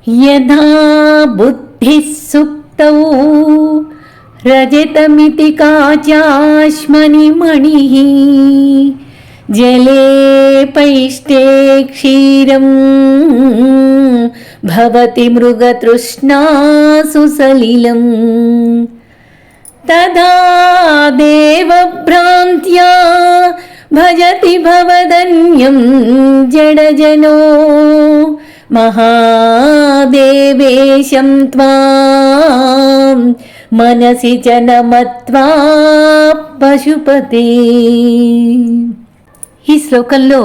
యథా బుద్ధిః సుప్తౌ రజతమితి కాచాశ్మని మణిః జలే పైష్టే క్షీరం భవతి మృగతృష్ణాసు సలిలం తదా దేవభ్రాంత్యా భజతి భవదన్యం జడజనో మహాదేవేశం త్వాం మనసి చ నమత్వా పశుపతే. ఈ శ్లోకంలో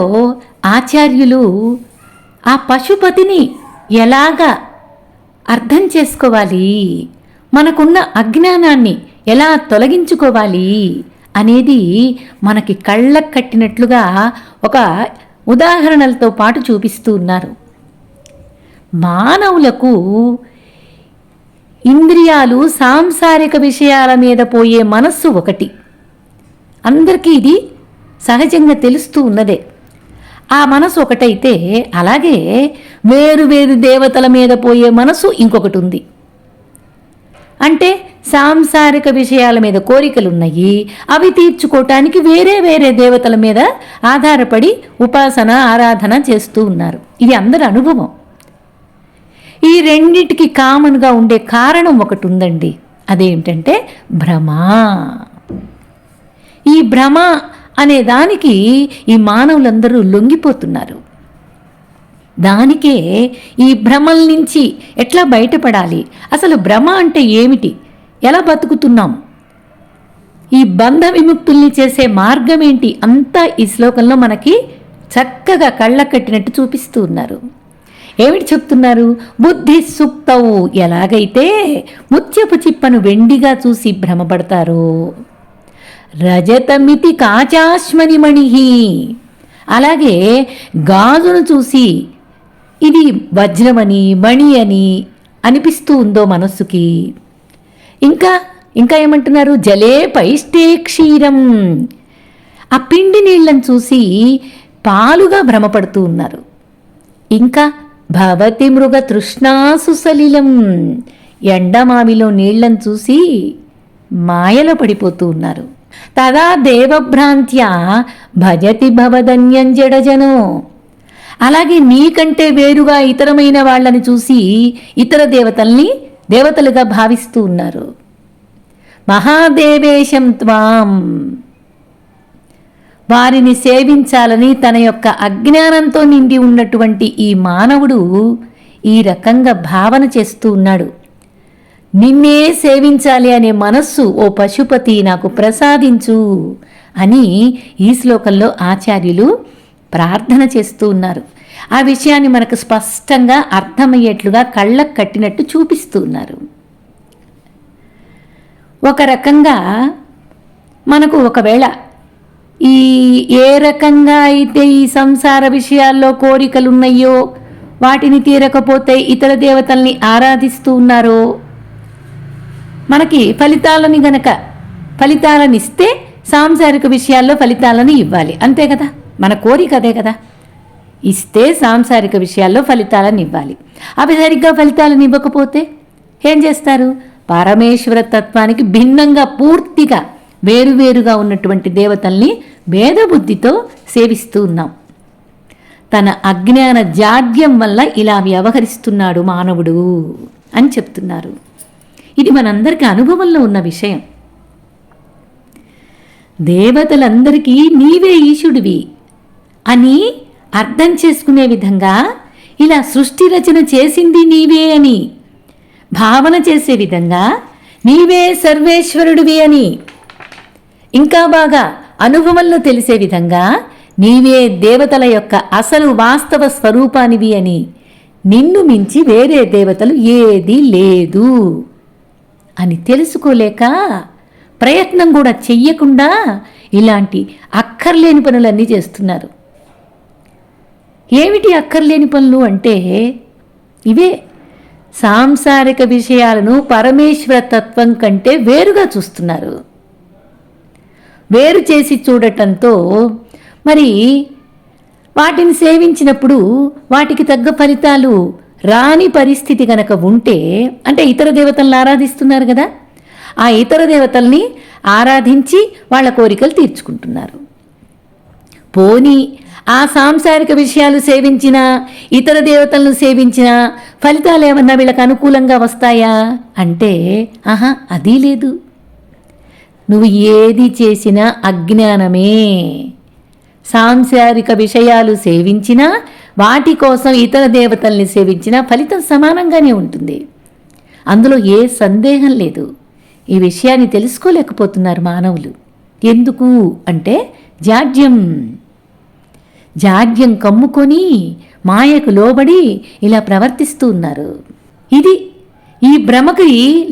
ఆచార్యులు ఆ పశుపతిని ఎలాగా అర్థం చేసుకోవాలి, మనకున్న అజ్ఞానాన్ని ఎలా తొలగించుకోవాలి అనేది మనకి కళ్ళకు కట్టినట్లుగా ఒక ఉదాహరణలతో పాటు చూపిస్తూ ఉన్నారు. మానవులకు ఇంద్రియాలు, సాంసారిక విషయాల మీద పోయే మనస్సు ఒకటి, అందరికీ ఇది సహజంగా తెలుస్తూ ఉన్నదే. ఆ మనసు ఒకటైతే అలాగే వేరు వేరు దేవతల మీద పోయే మనసు ఇంకొకటి ఉంది. అంటే సాంసారిక విషయాల మీద కోరికలున్నాయి, అవి తీర్చుకోవటానికి వేరే వేరే దేవతల మీద ఆధారపడి ఉపాసన ఆరాధన చేస్తూ ఉన్నారు. ఇది అందరి అనుభవం. ఈ రెండింటికి కామన్గా ఉండే కారణం ఒకటి ఉందండి, అదేంటంటే భ్రమ. ఈ భ్రమ అనే దానికి ఈ మానవులందరూ లొంగిపోతున్నారు. దానికే ఈ భ్రమల నుంచి ఎట్లా బయటపడాలి, అసలు భ్రమ అంటే ఏమిటి, ఎలా బతుకుతున్నాం, ఈ బంధ విముక్తుల్ని చేసే మార్గం ఏంటి అంతా ఈ శ్లోకంలో మనకి చక్కగా కళ్ళ కట్టినట్టు చూపిస్తూ ఉన్నారు. ఏమిటి చెప్తున్నారు? బుద్ధి సుప్తవు, ఎలాగైతే ముత్యపు చిప్పను వెండిగా చూసి భ్రమపడతారో, రజతమితి కాచాశ్మని మణిః, అలాగే గాజును చూసి ఇది వజ్రమని మణి అని అనిపిస్తూ ఉందో మనస్సుకి. ఇంకా ఇంకా ఏమంటున్నారు? జలే పైష్టే క్షీరం, ఆ పిండి నీళ్లను చూసి పాలుగా భ్రమపడుతూ ఉన్నారు. ఇంకా భవతి మృగ తృష్ణాసు సలిలం, ఎండమావిలో నీళ్లను చూసి మాయలో పడిపోతూ ఉన్నారు. తదా దేవభ్రాంత్యా భజతి భవదన్యం జడజనో, అలాగే నీకంటే వేరుగా ఇతరమైన వాళ్ళని చూసి ఇతర దేవతల్ని దేవతలుగా భావిస్తూ ఉన్నారు. మహాదేవేశం త్వాం, వారిని సేవించాలని తన యొక్క అజ్ఞానంతో నిండి ఉన్నటువంటి ఈ మానవుడు ఈ రకంగా భావన చేస్తూ ఉన్నాడు. నిన్నే సేవించాలి అనే మనస్సు ఓ పశుపతి నాకు ప్రసాదించు అని ఈ శ్లోకంలో ఆచార్యులు ప్రార్థన చేస్తూ ఉన్నారు. ఆ విషయాన్ని మనకు స్పష్టంగా అర్థమయ్యేట్లుగా కళ్ళకు కట్టినట్టు చూపిస్తూ ఉన్నారు. ఒక రకంగా మనకు ఒకవేళ ఏ రకంగా అయితే ఈ సంసార విషయాల్లో కోరికలున్నాయో, వాటిని తీరకపోతే ఇతర దేవతల్ని ఆరాధిస్తూ ఉన్నారో, మనకి ఫలితాలను ఇస్తే సాంసారిక విషయాల్లో ఫలితాలను ఇవ్వాలి, అంతే కదా, మన కోరిక అదే కదా. ఇస్తే సాంసారిక విషయాల్లో ఫలితాలను ఇవ్వాలి. అవి సరిగ్గా ఫలితాలను ఇవ్వకపోతే ఏం చేస్తారు? పరమేశ్వర తత్వానికి భిన్నంగా పూర్తిగా వేరువేరుగా ఉన్నటువంటి దేవతల్ని భేదబుద్ధితో సేవిస్తూ ఉన్నాం. తన అజ్ఞాన జాడ్యం వల్ల ఇలా వ్యవహరిస్తున్నాడు మానవుడు అని చెప్తున్నారు. ఇది మనందరికీ అనుభవంలో ఉన్న విషయం. దేవతలందరికీ నీవే ఈశుడివి అని అర్థం చేసుకునే విధంగా ఇలా సృష్టి రచన చేసింది నీవే అని భావన చేసే విధంగా నీవే సర్వేశ్వరుడివి అని ఇంకా బాగా అనుభవంలో తెలిసే విధంగా నీవే దేవతల యొక్క అసలు వాస్తవ స్వరూపానివి అని, నిన్ను మించి వేరే దేవతలు ఏదీ లేదు అని తెలుసుకోలేక ప్రయత్నం కూడా చెయ్యకుండా ఇలాంటి అక్కర్లేని పనులన్నీ చేస్తున్నారు. ఏమిటి అక్కర్లేని పనులు అంటే ఇవే, సాంసారిక విషయాలను పరమేశ్వర తత్వం కంటే వేరుగా చూస్తున్నారు. వేరు చేసి చూడటంతో మరి వాటిని సేవించినప్పుడు వాటికి తగ్గ ఫలితాలు రాని పరిస్థితి గనక ఉంటే, అంటే ఇతర దేవతలను ఆరాధిస్తున్నారు కదా, ఆ ఇతర దేవతల్ని ఆరాధించి వాళ్ళ కోరికలు తీర్చుకుంటున్నారు. పోనీ ఆ సాంసారిక విషయాలు సేవించినా, ఇతర దేవతలను సేవించినా ఫలితాలు ఏమన్నా వీళ్ళకి అనుకూలంగా వస్తాయా అంటే ఆహా, అది లేదు. నువ్వు ఏది చేసినా అజ్ఞానమే. సాంసారిక విషయాలు సేవించినా, వాటి కోసం ఇతర దేవతల్ని సేవించినా ఫలితం సమానంగానే ఉంటుంది. అందులో ఏ సందేహం లేదు. ఈ విషయాన్ని తెలుసుకోలేకపోతున్నారు మానవులు. ఎందుకు అంటే జాడ్యం కమ్ముకొని మాయకు లోబడి ఇలా ప్రవర్తిస్తూ ఉన్నారు. ఇది ఈ భ్రమకి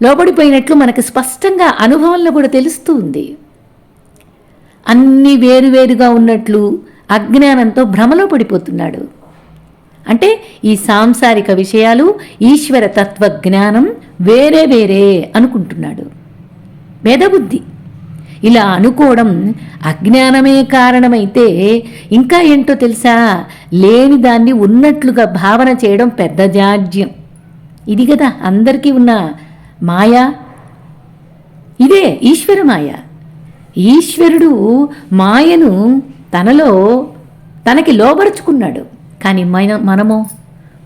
లోబడిపోయినట్లు మనకు స్పష్టంగా అనుభవంలో కూడా తెలుస్తూ ఉంది. అన్నీ వేరువేరుగా ఉన్నట్లు అజ్ఞానంతో భ్రమలో పడిపోతున్నాడు. అంటే ఈ సాంసారిక విషయాలు, ఈశ్వర తత్వ జ్ఞానం వేరే వేరే అనుకుంటున్నాడు. భేదబుద్ధి. ఇలా అనుకోవడం అజ్ఞానమే కారణమైతే ఇంకా ఏంటో తెలుసా, లేని దాన్ని ఉన్నట్లుగా భావన చేయడం పెద్ద జాడ్యం. ఇది కదా అందరికీ ఉన్న మాయ. ఇదే ఈశ్వర మాయ. ఈశ్వరుడు మాయను తనకి లోబరుచుకున్నాడు. కానీ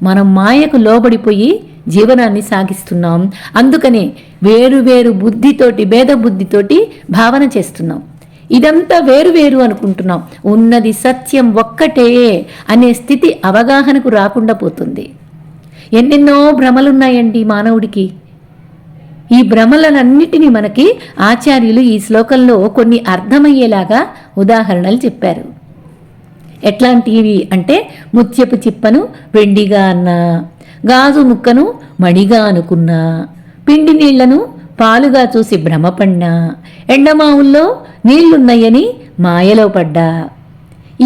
మనం మాయకు లోబడిపోయి జీవనాన్ని సాగిస్తున్నాం. అందుకనే వేరు బుద్ధితోటి, భేద బుద్ధితోటి భావన చేస్తున్నాం. ఇదంతా వేరు అనుకుంటున్నాం. ఉన్నది సత్యం ఒక్కటే అనే స్థితి అవగాహనకు రాకుండా పోతుంది. ఎన్నెన్నో భ్రమలున్నాయండి మానవుడికి. ఈ భ్రమలన్నిటినీ మనకి ఆచార్యులు ఈ శ్లోకంలో కొన్ని అర్థమయ్యేలాగా ఉదాహరణలు చెప్పారు. ఎట్లాంటివి అంటే, ముత్యపు చిప్పను వెండిగా అన్నా, గాజు ముక్కను మణిగా అనుకున్నా, పిండి నీళ్లను పాలుగా చూసి భ్రమపడినా, ఎండమావుల్లో నీళ్లున్నాయని మాయలో పడ్డా.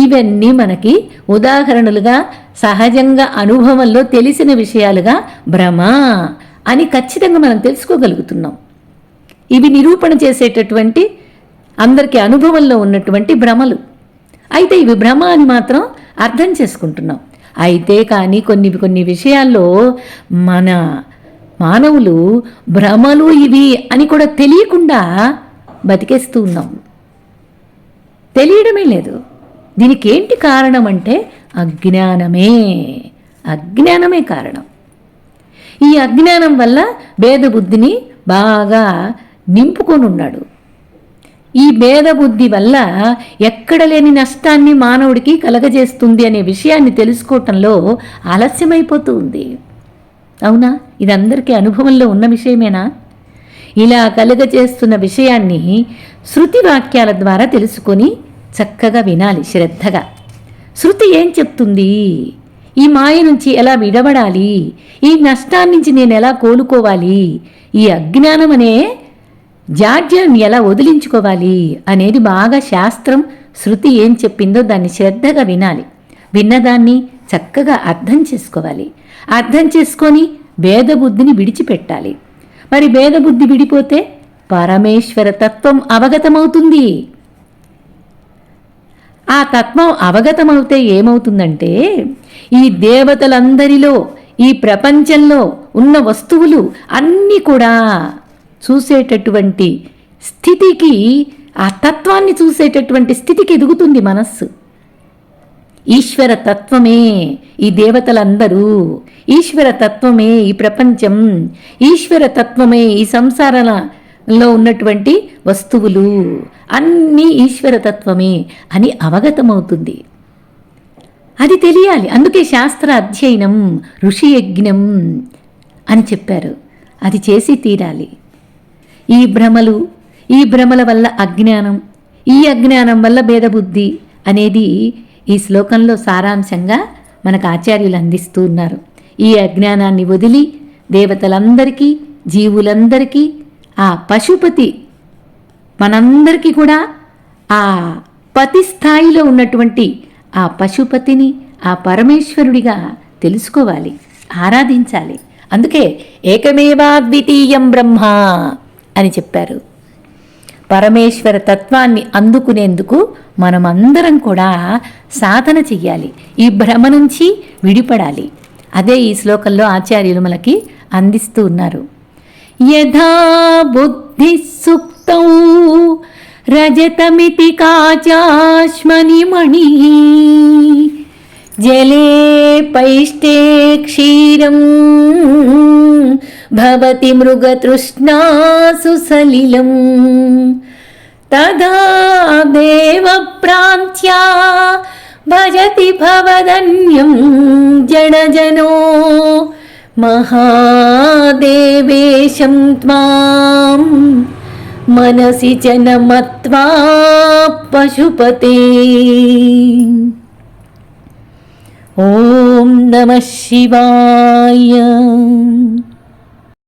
ఇవన్నీ మనకి ఉదాహరణలుగా, సహజంగా అనుభవంలో తెలిసిన విషయాలుగా భ్రమ అని ఖచ్చితంగా మనం తెలుసుకోగలుగుతున్నాం. ఇవి నిరూపణ చేసేటటువంటి, అందరికీ అనుభవంలో ఉన్నటువంటి భ్రమలు. అయితే ఇవి భ్రమ అని మాత్రం అర్థం చేసుకుంటున్నాం. అయితే కానీ కొన్ని విషయాల్లో మన మానవులు భ్రమలు ఇవి అని కూడా తెలియకుండా బతికేస్తూ ఉన్నాం. తెలియడమే లేదు. దీనికి ఏంటి కారణం అంటే అజ్ఞానమే కారణం. ఈ అజ్ఞానం వల్ల భేద బుద్ధిని బాగా నింపుకొని ఉన్నాడు. ఈ భేద బుద్ధి వల్ల ఎక్కడ లేని నష్టాన్ని మానవుడికి కలగజేస్తుంది అనే విషయాన్ని తెలుసుకోవటంలో ఆలస్యమైపోతూ ఉంది. అవునా? ఇది అందరికీ అనుభవంలో ఉన్న విషయమేనా? ఇలా కలుగజేస్తున్న విషయాన్ని శృతి వాక్యాల ద్వారా తెలుసుకొని చక్కగా వినాలి శ్రద్ధగా. శృతి ఏం చెప్తుంది? ఈ మాయ నుంచి ఎలా విడబడాలి, ఈ నష్టాన్నించి నేను ఎలా కోలుకోవాలి, ఈ అజ్ఞానం అనే జాడ్యాన్ని ఎలా వదిలించుకోవాలి అనేది బాగా శాస్త్రం, శృతి ఏం చెప్పిందో దాన్ని శ్రద్ధగా వినాలి. విన్నదాన్ని చక్కగా అర్థం చేసుకోవాలి. అర్థం చేసుకొని భేదబుద్ధిని విడిచిపెట్టాలి. మరి భేదబుద్ధి విడిపోతే పరమేశ్వర తత్వం అవగతమవుతుంది. ఆ తత్వం అవగతమవుతే ఏమవుతుందంటే, ఈ దేవతలందరిలో, ఈ ప్రపంచంలో ఉన్న వస్తువులు అన్నీ కూడా చూసేటటువంటి స్థితికి, ఆ తత్వాన్ని చూసేటటువంటి స్థితికి ఎదుగుతుంది మనస్సు. ఈశ్వర తత్వమే ఈ దేవతలందరూ, ఈశ్వర తత్వమే ఈ ప్రపంచం, ఈశ్వర తత్వమే ఈ సంసారంలో ఉన్నటువంటి వస్తువులు అన్నీ ఈశ్వర తత్వమే అని అవగతమవుతుంది. అది తెలియాలి. అందుకే శాస్త్ర అధ్యయనం, ఋషి యజ్ఞం అని చెప్పారు. అది చేసి తీరాలి. ఈ భ్రమల వల్ల అజ్ఞానం, ఈ అజ్ఞానం వల్ల భేదబుద్ధి అనేది ఈ శ్లోకంలో సారాంశంగా మనకు ఆచార్యులు అందిస్తూ ఉన్నారు. ఈ అజ్ఞానాన్ని వదిలి దేవతలందరికీ, జీవులందరికీ, ఆ పశుపతి మనందరికీ కూడా ఆ పతి స్థాయిలో ఉన్నటువంటి ఆ పశుపతిని, ఆ పరమేశ్వరుడిగా తెలుసుకోవాలి, ఆరాధించాలి. అందుకే ఏకమేవాద్వితీయం బ్రహ్మ అని చెప్పారు. పరమేశ్వర తత్వాన్ని అందుకునేందుకు మనమందరం కూడా సాధన చెయ్యాలి. ఈ భ్రమ నుంచి విడిపడాలి. అదే ఈ శ్లోకంలో ఆచార్యులు మనకి అందిస్తూ ఉన్నారు. యథా బుద్ధి సుక్తౌ రజతమితి కాచాశ్మని మణి జలే పైష్టే క్షీరం భవతి మృగతృష్ణాసు సలిలం తదా దేవ ప్రాంత్యా భజతి భవదన్యం జడజనో మహాదేవేశం త్వాం మనసి జనమత్వా పశుపతే. ఓం నమః శివాయ.